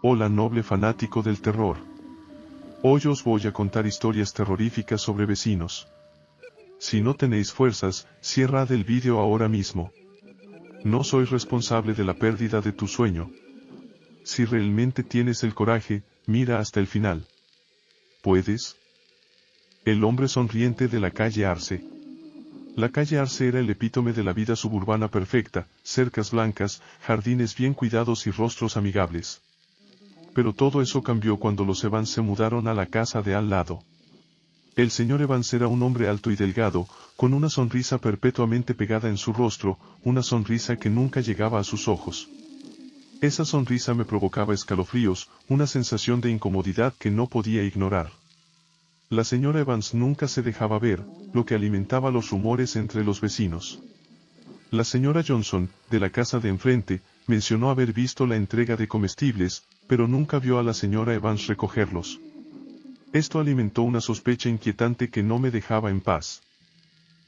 Hola noble fanático del terror. Hoy os voy a contar historias terroríficas sobre vecinos. Si no tenéis fuerzas, cierrad el vídeo ahora mismo. No soy responsable de la pérdida de tu sueño. Si realmente tienes el coraje, mira hasta el final. ¿Puedes? El hombre sonriente de la calle Arce. La calle Arce era el epítome de la vida suburbana perfecta, cercas blancas, jardines bien cuidados y rostros amigables. Pero todo eso cambió cuando los Evans se mudaron a la casa de al lado. El señor Evans era un hombre alto y delgado, con una sonrisa perpetuamente pegada en su rostro, una sonrisa que nunca llegaba a sus ojos. Esa sonrisa me provocaba escalofríos, una sensación de incomodidad que no podía ignorar. La señora Evans nunca se dejaba ver, lo que alimentaba los rumores entre los vecinos. La señora Johnson, de la casa de enfrente, mencionó haber visto la entrega de comestibles, pero nunca vio a la señora Evans recogerlos. Esto alimentó una sospecha inquietante que no me dejaba en paz.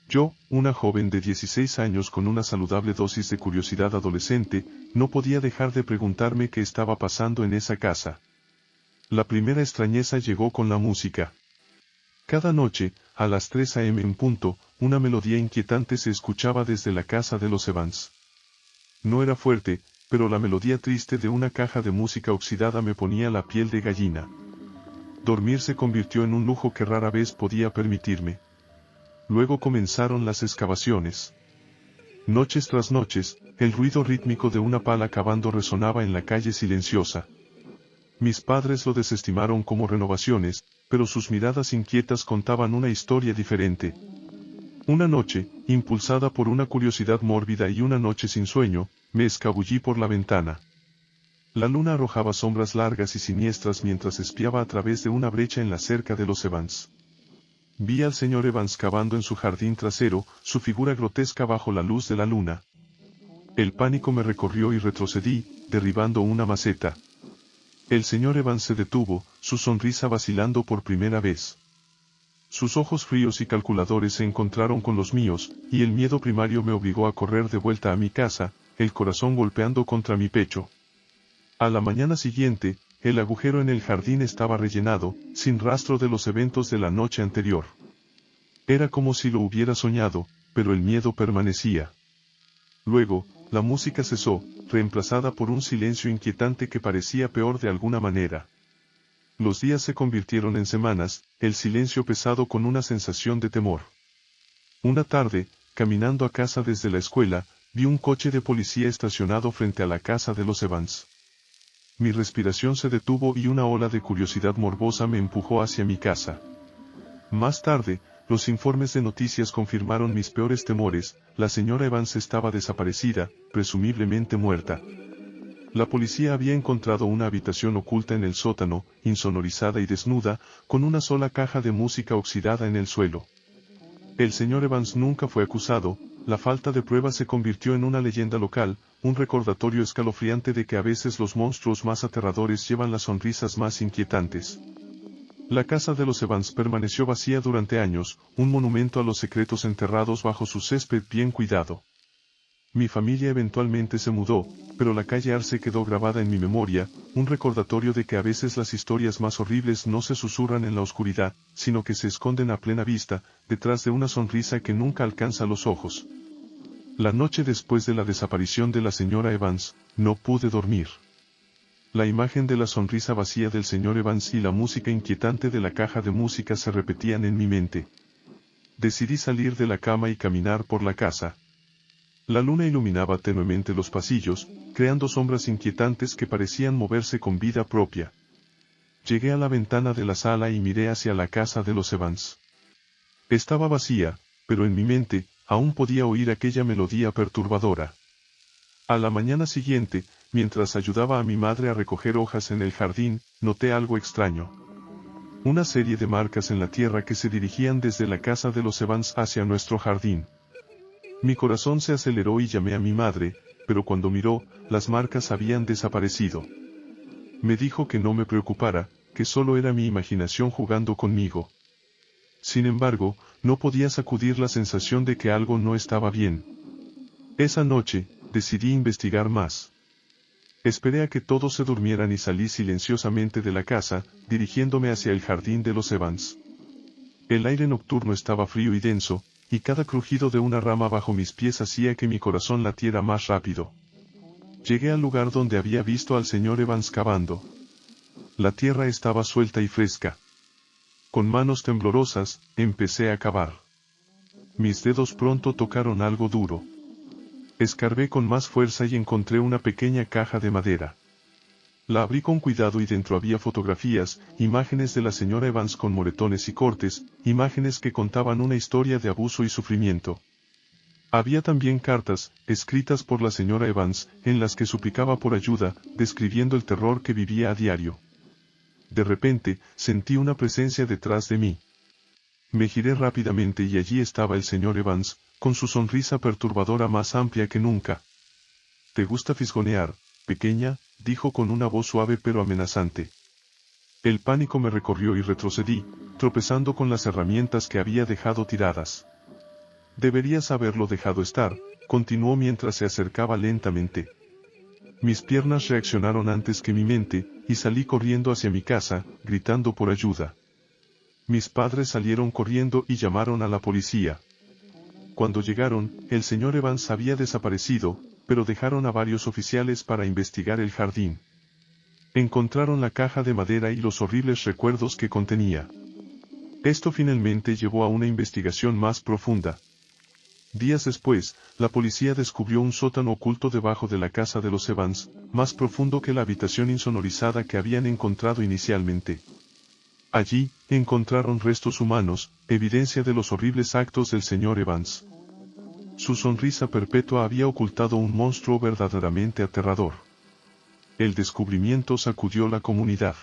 Yo, una joven de 16 años con una saludable dosis de curiosidad adolescente, no podía dejar de preguntarme qué estaba pasando en esa casa. La primera extrañeza llegó con la música. Cada noche, a las 3 a.m. en punto, una melodía inquietante se escuchaba desde la casa de los Evans. No era fuerte, pero la melodía triste de una caja de música oxidada me ponía la piel de gallina. Dormir se convirtió en un lujo que rara vez podía permitirme. Luego comenzaron las excavaciones. Noches tras noches, el ruido rítmico de una pala cavando resonaba en la calle silenciosa. Mis padres lo desestimaron como renovaciones, pero sus miradas inquietas contaban una historia diferente. Una noche, impulsada por una curiosidad mórbida y una noche sin sueño, me escabullí por la ventana. La luna arrojaba sombras largas y siniestras mientras espiaba a través de una brecha en la cerca de los Evans. Vi al señor Evans cavando en su jardín trasero, su figura grotesca bajo la luz de la luna. El pánico me recorrió y retrocedí, derribando una maceta. El señor Evans se detuvo, su sonrisa vacilando por primera vez. Sus ojos fríos y calculadores se encontraron con los míos, y el miedo primario me obligó a correr de vuelta a mi casa, el corazón golpeando contra mi pecho. A la mañana siguiente, el agujero en el jardín estaba rellenado, sin rastro de los eventos de la noche anterior. Era como si lo hubiera soñado, pero el miedo permanecía. Luego, la música cesó, reemplazada por un silencio inquietante que parecía peor de alguna manera. Los días se convirtieron en semanas, el silencio pesado con una sensación de temor. Una tarde, caminando a casa desde la escuela, vi un coche de policía estacionado frente a la casa de los Evans. Mi respiración se detuvo y una ola de curiosidad morbosa me empujó hacia mi casa. Más tarde, los informes de noticias confirmaron mis peores temores, la señora Evans estaba desaparecida, presumiblemente muerta. La policía había encontrado una habitación oculta en el sótano, insonorizada y desnuda, con una sola caja de música oxidada en el suelo. El señor Evans nunca fue acusado, la falta de pruebas se convirtió en una leyenda local, un recordatorio escalofriante de que a veces los monstruos más aterradores llevan las sonrisas más inquietantes. La casa de los Evans permaneció vacía durante años, un monumento a los secretos enterrados bajo su césped bien cuidado. Mi familia eventualmente se mudó, pero la calle Arce quedó grabada en mi memoria, un recordatorio de que a veces las historias más horribles no se susurran en la oscuridad, sino que se esconden a plena vista, detrás de una sonrisa que nunca alcanza los ojos. La noche después de la desaparición de la señora Evans, no pude dormir. La imagen de la sonrisa vacía del señor Evans y la música inquietante de la caja de música se repetían en mi mente. Decidí salir de la cama y caminar por la casa. La luna iluminaba tenuemente los pasillos, creando sombras inquietantes que parecían moverse con vida propia. Llegué a la ventana de la sala y miré hacia la casa de los Evans. Estaba vacía, pero en mi mente, aún podía oír aquella melodía perturbadora. A la mañana siguiente, mientras ayudaba a mi madre a recoger hojas en el jardín, noté algo extraño. Una serie de marcas en la tierra que se dirigían desde la casa de los Evans hacia nuestro jardín. Mi corazón se aceleró y llamé a mi madre, pero cuando miró, las marcas habían desaparecido. Me dijo que no me preocupara, que solo era mi imaginación jugando conmigo. Sin embargo, no podía sacudir la sensación de que algo no estaba bien. Esa noche, decidí investigar más. Esperé a que todos se durmieran y salí silenciosamente de la casa, dirigiéndome hacia el jardín de los Evans. El aire nocturno estaba frío y denso, y cada crujido de una rama bajo mis pies hacía que mi corazón latiera más rápido. Llegué al lugar donde había visto al señor Evans cavando. La tierra estaba suelta y fresca. Con manos temblorosas, empecé a cavar. Mis dedos pronto tocaron algo duro. Escarbé con más fuerza y encontré una pequeña caja de madera. La abrí con cuidado y dentro había fotografías, imágenes de la señora Evans con moretones y cortes, imágenes que contaban una historia de abuso y sufrimiento. Había también cartas, escritas por la señora Evans, en las que suplicaba por ayuda, describiendo el terror que vivía a diario. De repente, sentí una presencia detrás de mí. Me giré rápidamente y allí estaba el señor Evans, con su sonrisa perturbadora más amplia que nunca. «¿Te gusta fisgonear, pequeña?», dijo con una voz suave pero amenazante. El pánico me recorrió y retrocedí, tropezando con las herramientas que había dejado tiradas. «Deberías haberlo dejado estar», continuó mientras se acercaba lentamente. Mis piernas reaccionaron antes que mi mente, y salí corriendo hacia mi casa, gritando por ayuda. Mis padres salieron corriendo y llamaron a la policía. Cuando llegaron, el señor Evans había desaparecido, pero dejaron a varios oficiales para investigar el jardín. Encontraron la caja de madera y los horribles recuerdos que contenía. Esto finalmente llevó a una investigación más profunda. Días después, la policía descubrió un sótano oculto debajo de la casa de los Evans, más profundo que la habitación insonorizada que habían encontrado inicialmente. Allí, encontraron restos humanos, evidencia de los horribles actos del señor Evans. Su sonrisa perpetua había ocultado un monstruo verdaderamente aterrador. El descubrimiento sacudió la comunidad.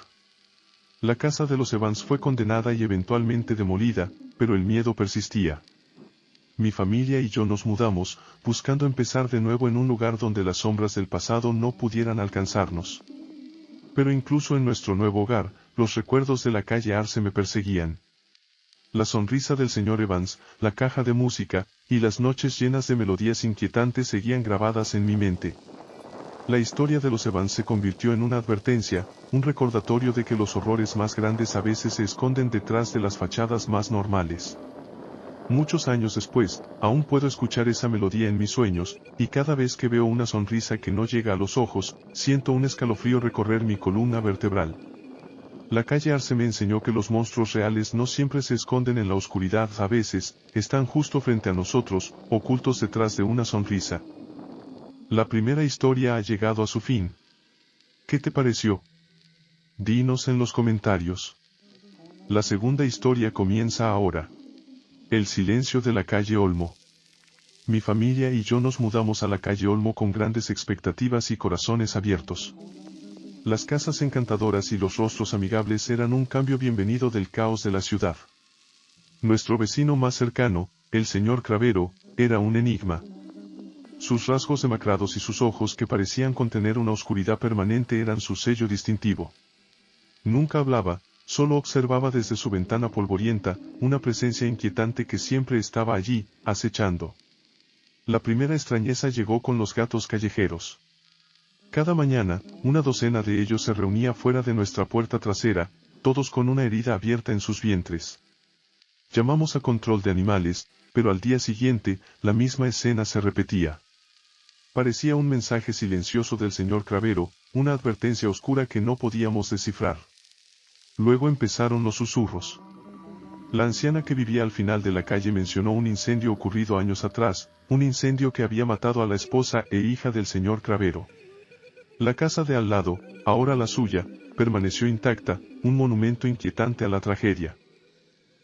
La casa de los Evans fue condenada y eventualmente demolida, pero el miedo persistía. Mi familia y yo nos mudamos, buscando empezar de nuevo en un lugar donde las sombras del pasado no pudieran alcanzarnos. Pero incluso en nuestro nuevo hogar, los recuerdos de la calle Arce me perseguían. La sonrisa del señor Evans, la caja de música, y las noches llenas de melodías inquietantes seguían grabadas en mi mente. La historia de los Evans se convirtió en una advertencia, un recordatorio de que los horrores más grandes a veces se esconden detrás de las fachadas más normales. Muchos años después, aún puedo escuchar esa melodía en mis sueños, y cada vez que veo una sonrisa que no llega a los ojos, siento un escalofrío recorrer mi columna vertebral. La calle Arce me enseñó que los monstruos reales no siempre se esconden en la oscuridad, a veces, están justo frente a nosotros, ocultos detrás de una sonrisa. La primera historia ha llegado a su fin. ¿Qué te pareció? Dinos en los comentarios. La segunda historia comienza ahora. El silencio de la calle Olmo. Mi familia y yo nos mudamos a la calle Olmo con grandes expectativas y corazones abiertos. Las casas encantadoras y los rostros amigables eran un cambio bienvenido del caos de la ciudad. Nuestro vecino más cercano, el señor Cravero, era un enigma. Sus rasgos demacrados y sus ojos que parecían contener una oscuridad permanente eran su sello distintivo. Nunca hablaba, solo observaba desde su ventana polvorienta, una presencia inquietante que siempre estaba allí, acechando. La primera extrañeza llegó con los gatos callejeros. Cada mañana, una docena de ellos se reunía fuera de nuestra puerta trasera, todos con una herida abierta en sus vientres. Llamamos a control de animales, pero al día siguiente, la misma escena se repetía. Parecía un mensaje silencioso del señor Cravero, una advertencia oscura que no podíamos descifrar. Luego empezaron los susurros. La anciana que vivía al final de la calle mencionó un incendio ocurrido años atrás, un incendio que había matado a la esposa e hija del señor Cravero. La casa de al lado, ahora la suya, permaneció intacta, un monumento inquietante a la tragedia.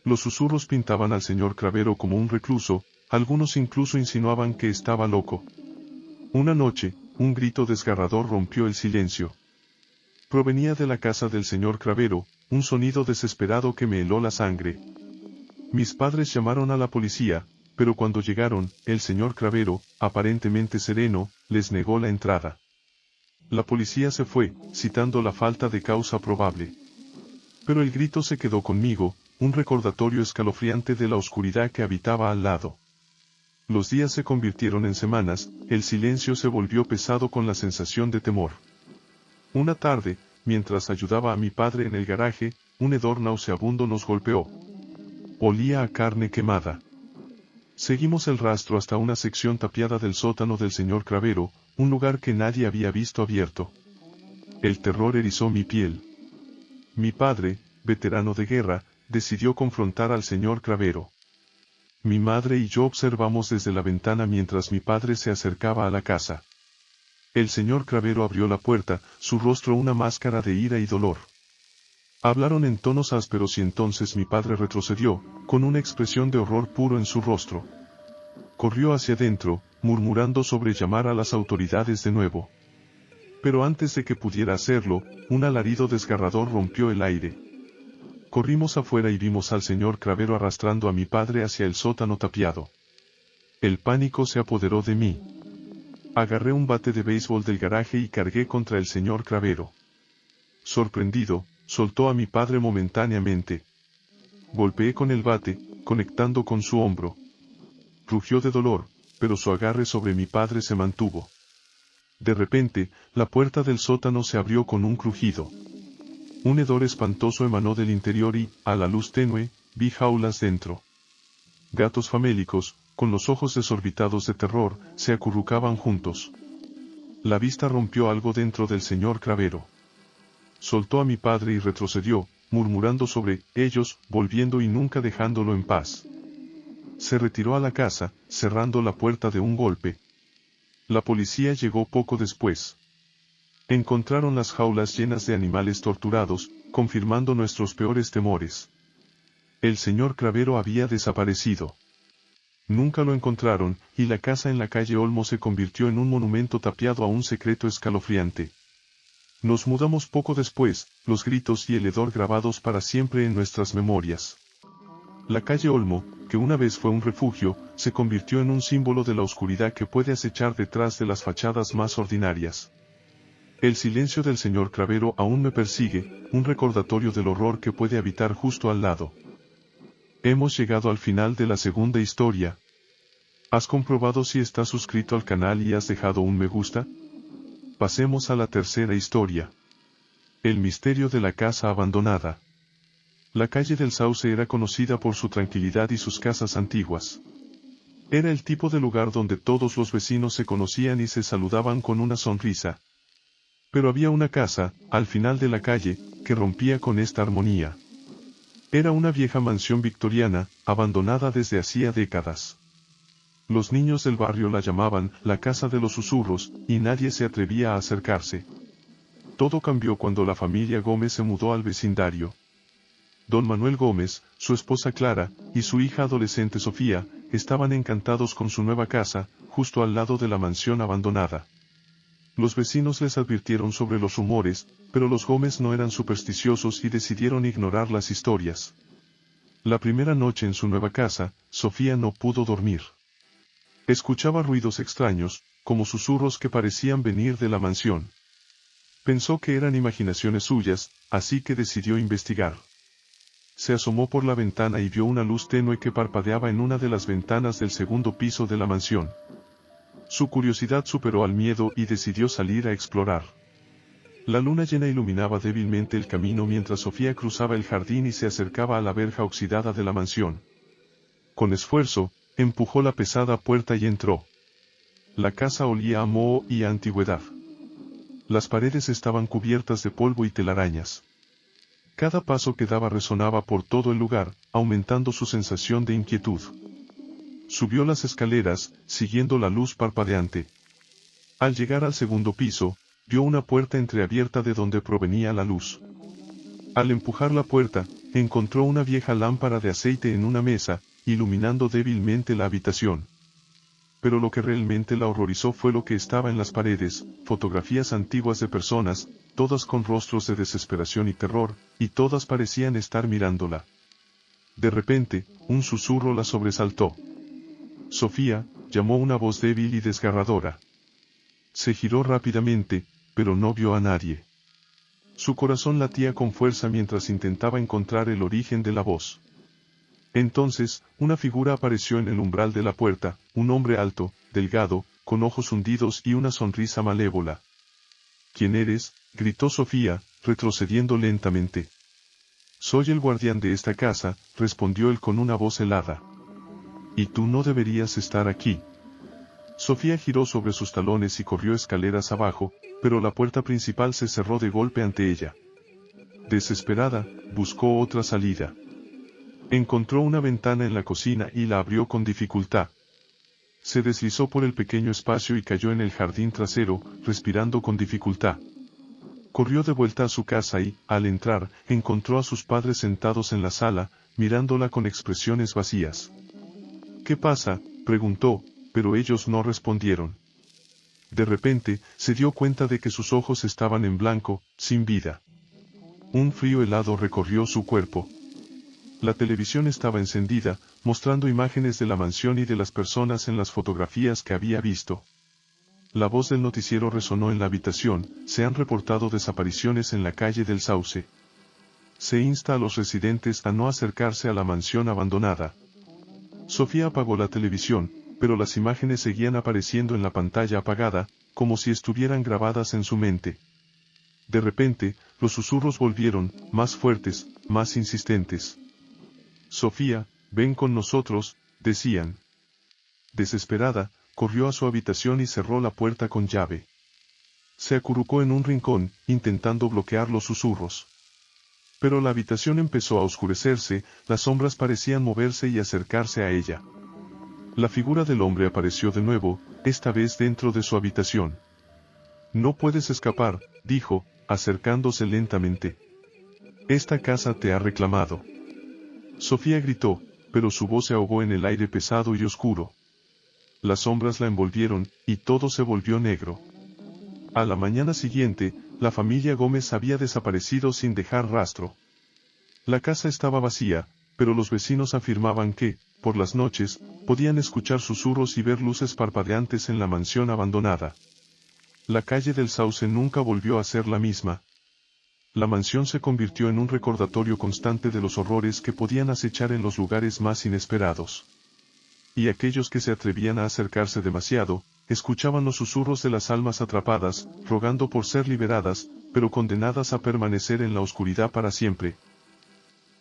Los susurros pintaban al señor Cravero como un recluso, algunos incluso insinuaban que estaba loco. Una noche, un grito desgarrador rompió el silencio. Provenía de la casa del señor Cravero, un sonido desesperado que me heló la sangre. Mis padres llamaron a la policía, pero cuando llegaron, el señor Cravero, aparentemente sereno, les negó la entrada. La policía se fue, citando la falta de causa probable. Pero el grito se quedó conmigo, un recordatorio escalofriante de la oscuridad que habitaba al lado. Los días se convirtieron en semanas, el silencio se volvió pesado con la sensación de temor. Una tarde, mientras ayudaba a mi padre en el garaje, un hedor nauseabundo nos golpeó. Olía a carne quemada. Seguimos el rastro hasta una sección tapiada del sótano del señor Cravero, un lugar que nadie había visto abierto. El terror erizó mi piel. Mi padre, veterano de guerra, decidió confrontar al señor Cravero. Mi madre y yo observamos desde la ventana mientras mi padre se acercaba a la casa. El señor Cravero abrió la puerta, su rostro una máscara de ira y dolor. Hablaron en tonos ásperos y entonces mi padre retrocedió, con una expresión de horror puro en su rostro. Corrió hacia adentro, murmurando sobre llamar a las autoridades de nuevo. Pero antes de que pudiera hacerlo, un alarido desgarrador rompió el aire. Corrimos afuera y vimos al señor Cravero arrastrando a mi padre hacia el sótano tapiado. El pánico se apoderó de mí. Agarré un bate de béisbol del garaje y cargué contra el señor Cravero. Sorprendido, soltó a mi padre momentáneamente. Golpeé con el bate, conectando con su hombro. Rugió de dolor, pero su agarre sobre mi padre se mantuvo. De repente, la puerta del sótano se abrió con un crujido. Un hedor espantoso emanó del interior y, a la luz tenue, vi jaulas dentro. Gatos famélicos, con los ojos desorbitados de terror, se acurrucaban juntos. La vista rompió algo dentro del señor Cravero. Soltó a mi padre y retrocedió, murmurando sobre ellos, volviendo y nunca dejándolo en paz. Se retiró a la casa, cerrando la puerta de un golpe. La policía llegó poco después. Encontraron las jaulas llenas de animales torturados, confirmando nuestros peores temores. El señor Cravero había desaparecido. Nunca lo encontraron, y la casa en la calle Olmo se convirtió en un monumento tapiado a un secreto escalofriante. Nos mudamos poco después, los gritos y el hedor grabados para siempre en nuestras memorias. La calle Olmo, que una vez fue un refugio, se convirtió en un símbolo de la oscuridad que puede acechar detrás de las fachadas más ordinarias. El silencio del señor Cravero aún me persigue, un recordatorio del horror que puede habitar justo al lado. Hemos llegado al final de la segunda historia. ¿Has comprobado si estás suscrito al canal y has dejado un me gusta? Pasemos a la tercera historia. El misterio de la casa abandonada. La calle del Sauce era conocida por su tranquilidad y sus casas antiguas. Era el tipo de lugar donde todos los vecinos se conocían y se saludaban con una sonrisa. Pero había una casa, al final de la calle, que rompía con esta armonía. Era una vieja mansión victoriana, abandonada desde hacía décadas. Los niños del barrio la llamaban la casa de los susurros, y nadie se atrevía a acercarse. Todo cambió cuando la familia Gómez se mudó al vecindario. Don Manuel Gómez, su esposa Clara, y su hija adolescente Sofía, estaban encantados con su nueva casa, justo al lado de la mansión abandonada. Los vecinos les advirtieron sobre los rumores, pero los Gómez no eran supersticiosos y decidieron ignorar las historias. La primera noche en su nueva casa, Sofía no pudo dormir. Escuchaba ruidos extraños, como susurros que parecían venir de la mansión. Pensó que eran imaginaciones suyas, así que decidió investigar. Se asomó por la ventana y vio una luz tenue que parpadeaba en una de las ventanas del segundo piso de la mansión. Su curiosidad superó al miedo y decidió salir a explorar. La luna llena iluminaba débilmente el camino mientras Sofía cruzaba el jardín y se acercaba a la verja oxidada de la mansión. Con esfuerzo, empujó la pesada puerta y entró. La casa olía a moho y a antigüedad. Las paredes estaban cubiertas de polvo y telarañas. Cada paso que daba resonaba por todo el lugar, aumentando su sensación de inquietud. Subió las escaleras, siguiendo la luz parpadeante. Al llegar al segundo piso, vio una puerta entreabierta de donde provenía la luz. Al empujar la puerta, encontró una vieja lámpara de aceite en una mesa, iluminando débilmente la habitación. Pero lo que realmente la horrorizó fue lo que estaba en las paredes, fotografías antiguas de personas, todas con rostros de desesperación y terror, y todas parecían estar mirándola. De repente, un susurro la sobresaltó. Sofía, llamó una voz débil y desgarradora. Se giró rápidamente, pero no vio a nadie. Su corazón latía con fuerza mientras intentaba encontrar el origen de la voz. Entonces, una figura apareció en el umbral de la puerta, un hombre alto, delgado, con ojos hundidos y una sonrisa malévola. —¿Quién eres? gritó Sofía, retrocediendo lentamente. Soy el guardián de esta casa, respondió él con una voz helada. Y tú no deberías estar aquí. Sofía giró sobre sus talones y corrió escaleras abajo, pero la puerta principal se cerró de golpe ante ella. Desesperada, buscó otra salida. Encontró una ventana en la cocina y la abrió con dificultad. Se deslizó por el pequeño espacio y cayó en el jardín trasero, respirando con dificultad. Corrió de vuelta a su casa y, al entrar, encontró a sus padres sentados en la sala, mirándola con expresiones vacías. ¿Qué pasa?, preguntó, pero ellos no respondieron. De repente, se dio cuenta de que sus ojos estaban en blanco, sin vida. Un frío helado recorrió su cuerpo. La televisión estaba encendida, mostrando imágenes de la mansión y de las personas en las fotografías que había visto. La voz del noticiero resonó en la habitación: se han reportado desapariciones en la calle del Sauce. Se insta a los residentes a no acercarse a la mansión abandonada. Sofía apagó la televisión, pero las imágenes seguían apareciendo en la pantalla apagada, como si estuvieran grabadas en su mente. De repente, los susurros volvieron, más fuertes, más insistentes. Sofía, ven con nosotros, decían. Desesperada, corrió a su habitación y cerró la puerta con llave. Se acurrucó en un rincón, intentando bloquear los susurros. Pero la habitación empezó a oscurecerse, las sombras parecían moverse y acercarse a ella. La figura del hombre apareció de nuevo, esta vez dentro de su habitación. No puedes escapar, dijo, acercándose lentamente. Esta casa te ha reclamado. Sofía gritó, pero su voz se ahogó en el aire pesado y oscuro. Las sombras la envolvieron, y todo se volvió negro. A la mañana siguiente, la familia Gómez había desaparecido sin dejar rastro. La casa estaba vacía, pero los vecinos afirmaban que, por las noches, podían escuchar susurros y ver luces parpadeantes en la mansión abandonada. La calle del Sauce nunca volvió a ser la misma. La mansión se convirtió en un recordatorio constante de los horrores que podían acechar en los lugares más inesperados. Y aquellos que se atrevían a acercarse demasiado, escuchaban los susurros de las almas atrapadas, rogando por ser liberadas, pero condenadas a permanecer en la oscuridad para siempre.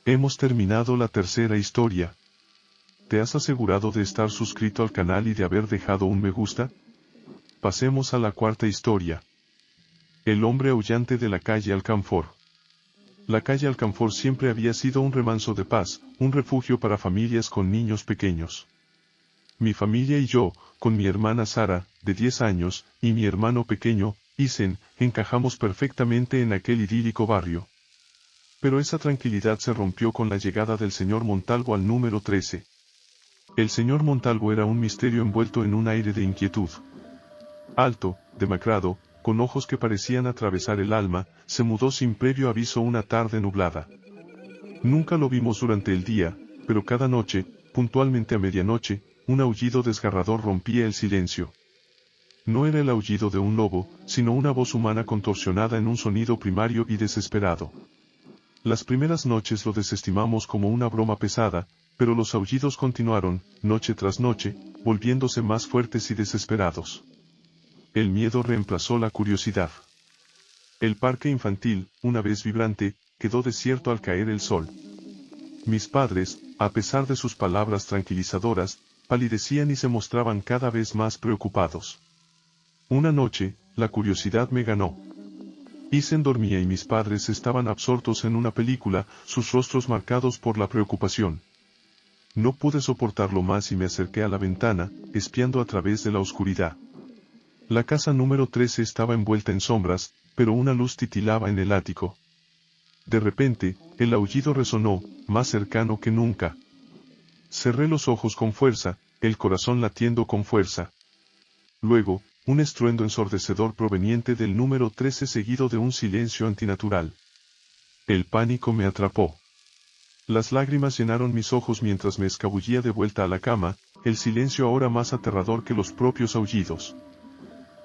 Hemos terminado la tercera historia. ¿Te has asegurado de estar suscrito al canal y de haber dejado un me gusta? Pasemos a la cuarta historia. El hombre aullante de la calle Alcanfor. La calle Alcanfor siempre había sido un remanso de paz, un refugio para familias con niños pequeños. Mi familia y yo, con mi hermana Sara, de 10 años, y mi hermano pequeño, Isen, encajamos perfectamente en aquel idílico barrio. Pero esa tranquilidad se rompió con la llegada del señor Montalvo al número 13. El señor Montalvo era un misterio envuelto en un aire de inquietud. Alto, demacrado, con ojos que parecían atravesar el alma, se mudó sin previo aviso una tarde nublada. Nunca lo vimos durante el día, pero cada noche, puntualmente a medianoche, un aullido desgarrador rompía el silencio. No era el aullido de un lobo, sino una voz humana contorsionada en un sonido primario y desesperado. Las primeras noches lo desestimamos como una broma pesada, pero los aullidos continuaron, noche tras noche, volviéndose más fuertes y desesperados. El miedo reemplazó la curiosidad. El parque infantil, una vez vibrante, quedó desierto al caer el sol. Mis padres, a pesar de sus palabras tranquilizadoras, palidecían y se mostraban cada vez más preocupados. Una noche, la curiosidad me ganó. Isen dormía y mis padres estaban absortos en una película, sus rostros marcados por la preocupación. No pude soportarlo más y me acerqué a la ventana, espiando a través de la oscuridad. La casa número 13 estaba envuelta en sombras, pero una luz titilaba en el ático. De repente, el aullido resonó, más cercano que nunca. Cerré los ojos con fuerza, el corazón latiendo con fuerza. Luego, un estruendo ensordecedor proveniente del número 13 seguido de un silencio antinatural. El pánico me atrapó. Las lágrimas llenaron mis ojos mientras me escabullía de vuelta a la cama, el silencio ahora más aterrador que los propios aullidos.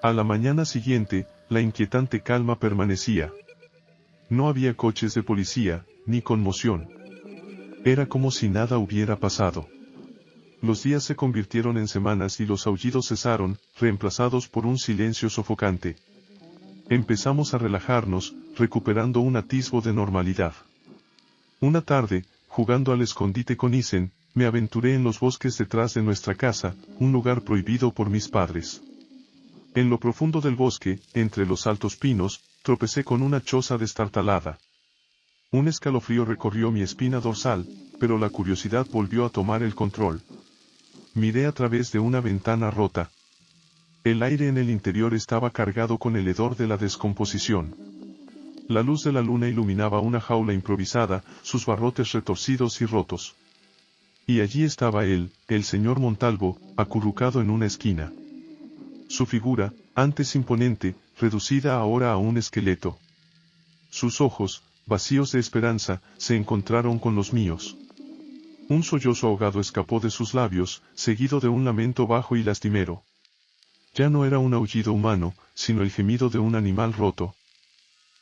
A la mañana siguiente, la inquietante calma permanecía. No había coches de policía, ni conmoción. Era como si nada hubiera pasado. Los días se convirtieron en semanas y los aullidos cesaron, reemplazados por un silencio sofocante. Empezamos a relajarnos, recuperando un atisbo de normalidad. Una tarde, jugando al escondite con Isen, me aventuré en los bosques detrás de nuestra casa, un lugar prohibido por mis padres. En lo profundo del bosque, entre los altos pinos, tropecé con una choza destartalada. Un escalofrío recorrió mi espina dorsal, pero la curiosidad volvió a tomar el control. Miré a través de una ventana rota. El aire en el interior estaba cargado con el hedor de la descomposición. La luz de la luna iluminaba una jaula improvisada, sus barrotes retorcidos y rotos. Y allí estaba él, el señor Montalvo, acurrucado en una esquina. Su figura, antes imponente, reducida ahora a un esqueleto. Sus ojos, vacíos de esperanza, se encontraron con los míos. Un sollozo ahogado escapó de sus labios, seguido de un lamento bajo y lastimero. Ya no era un aullido humano, sino el gemido de un animal roto.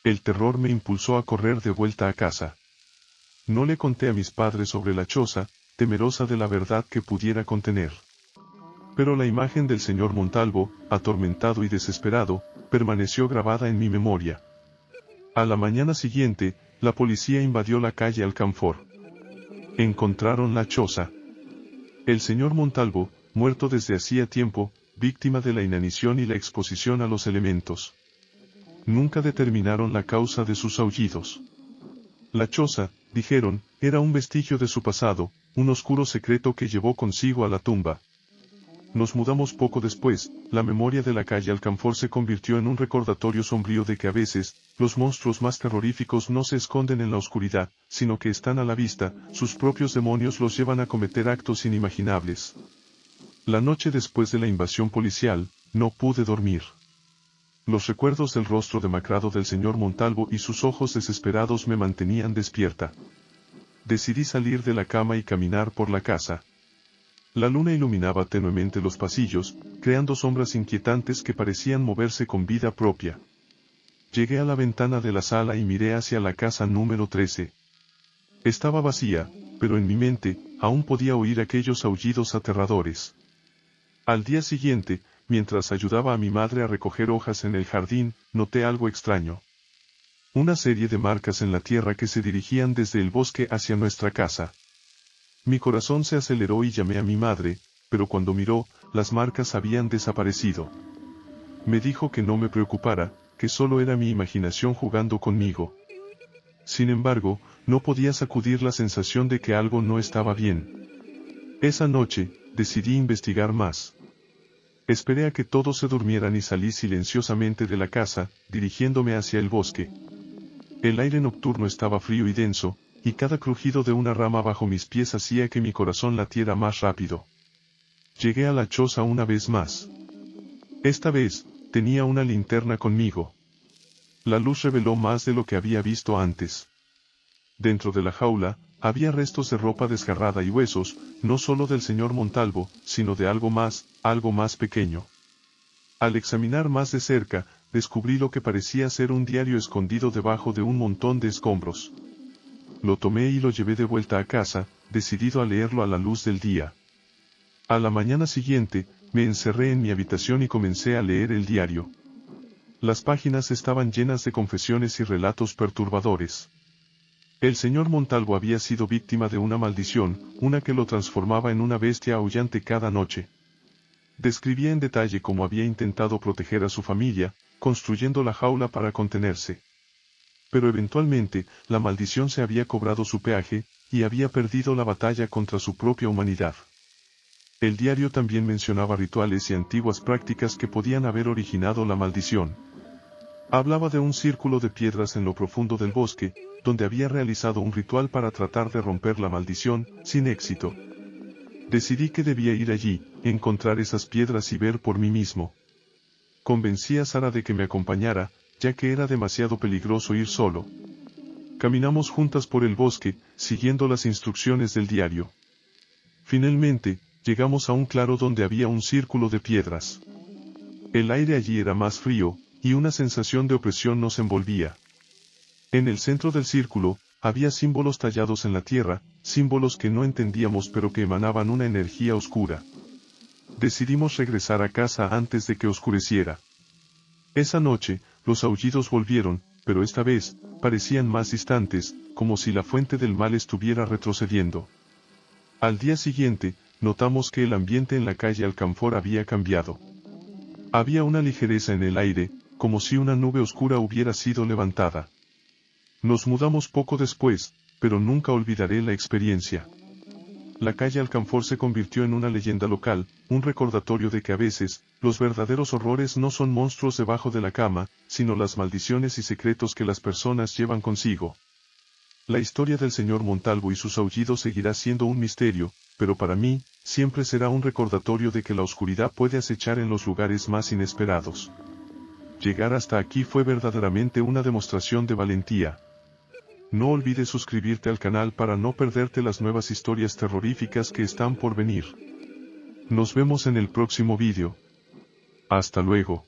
El terror me impulsó a correr de vuelta a casa. No le conté a mis padres sobre la choza, temerosa de la verdad que pudiera contener. Pero la imagen del señor Montalvo, atormentado y desesperado, permaneció grabada en mi memoria. A la mañana siguiente, la policía invadió la calle Alcanfor. Encontraron la choza. El señor Montalvo, muerto desde hacía tiempo, víctima de la inanición y la exposición a los elementos. Nunca determinaron la causa de sus aullidos. La choza, dijeron, era un vestigio de su pasado, un oscuro secreto que llevó consigo a la tumba. Nos mudamos poco después, la memoria de la calle Alcanfor se convirtió en un recordatorio sombrío de que a veces, los monstruos más terroríficos no se esconden en la oscuridad, sino que están a la vista, sus propios demonios los llevan a cometer actos inimaginables. La noche después de la invasión policial, no pude dormir. Los recuerdos del rostro demacrado del señor Montalvo y sus ojos desesperados me mantenían despierta. Decidí salir de la cama y caminar por la casa. La luna iluminaba tenuemente los pasillos, creando sombras inquietantes que parecían moverse con vida propia. Llegué a la ventana de la sala y miré hacia la casa número 13. Estaba vacía, pero en mi mente, aún podía oír aquellos aullidos aterradores. Al día siguiente, mientras ayudaba a mi madre a recoger hojas en el jardín, noté algo extraño. Una serie de marcas en la tierra que se dirigían desde el bosque hacia nuestra casa. Mi corazón se aceleró y llamé a mi madre, pero cuando miró, las marcas habían desaparecido. Me dijo que no me preocupara, que solo era mi imaginación jugando conmigo. Sin embargo, no podía sacudir la sensación de que algo no estaba bien. Esa noche, decidí investigar más. Esperé a que todos se durmieran y salí silenciosamente de la casa, dirigiéndome hacia el bosque. El aire nocturno estaba frío y denso, y cada crujido de una rama bajo mis pies hacía que mi corazón latiera más rápido. Llegué a la choza una vez más. Esta vez, tenía una linterna conmigo. La luz reveló más de lo que había visto antes. Dentro de la jaula, había restos de ropa desgarrada y huesos, no solo del señor Montalvo, sino de algo más pequeño. Al examinar más de cerca, descubrí lo que parecía ser un diario escondido debajo de un montón de escombros. Lo tomé y lo llevé de vuelta a casa, decidido a leerlo a la luz del día. A la mañana siguiente, me encerré en mi habitación y comencé a leer el diario. Las páginas estaban llenas de confesiones y relatos perturbadores. El señor Montalvo había sido víctima de una maldición, una que lo transformaba en una bestia aullante cada noche. Describía en detalle cómo había intentado proteger a su familia, construyendo la jaula para contenerse. Pero eventualmente, la maldición se había cobrado su peaje, y había perdido la batalla contra su propia humanidad. El diario también mencionaba rituales y antiguas prácticas que podían haber originado la maldición. Hablaba de un círculo de piedras en lo profundo del bosque, donde había realizado un ritual para tratar de romper la maldición, sin éxito. Decidí que debía ir allí, encontrar esas piedras y ver por mí mismo. Convencí a Sara de que me acompañara, ya que era demasiado peligroso ir solo. Caminamos juntas por el bosque, siguiendo las instrucciones del diario. Finalmente, llegamos a un claro donde había un círculo de piedras. El aire allí era más frío, y una sensación de opresión nos envolvía. En el centro del círculo, había símbolos tallados en la tierra, símbolos que no entendíamos pero que emanaban una energía oscura. Decidimos regresar a casa antes de que oscureciera. Esa noche, Los aullidos volvieron, pero esta vez, parecían más distantes, como si la fuente del mal estuviera retrocediendo. Al día siguiente, notamos que el ambiente en la calle Alcanfor había cambiado. Había una ligereza en el aire, como si una nube oscura hubiera sido levantada. Nos mudamos poco después, pero nunca olvidaré la experiencia. La calle Alcanfor se convirtió en una leyenda local, un recordatorio de que a veces, los verdaderos horrores no son monstruos debajo de la cama, sino las maldiciones y secretos que las personas llevan consigo. La historia del señor Montalvo y sus aullidos seguirá siendo un misterio, pero para mí, siempre será un recordatorio de que la oscuridad puede acechar en los lugares más inesperados. Llegar hasta aquí fue verdaderamente una demostración de valentía. No olvides suscribirte al canal para no perderte las nuevas historias terroríficas que están por venir. Nos vemos en el próximo vídeo. Hasta luego.